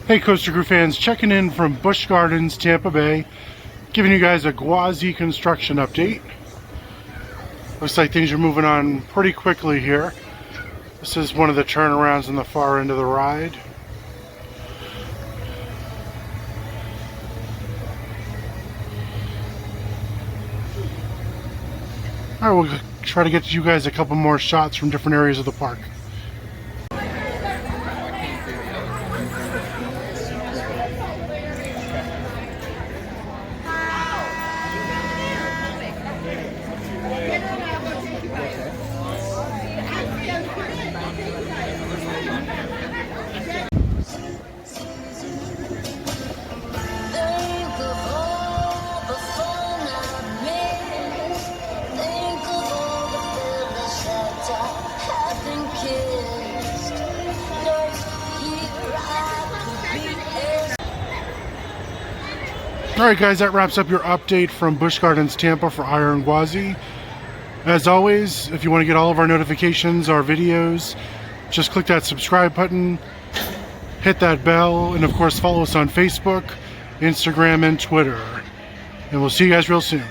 Hey Coaster Crew fans, checking in from Busch Gardens, Tampa Bay, giving you guys a Gwazi construction update. Looks like things are moving on pretty quickly here. This is one of the turnarounds on the far end of the ride. Alright, we'll try to get you guys a couple more shots from different areas of the park. Alright guys, that wraps up your update from Busch Gardens Tampa for Iron Gwazi. As always, if you want to get all of our notifications, our videos, just click that subscribe button, hit that bell, and of course follow us on Facebook, Instagram, and Twitter. And we'll see you guys real soon.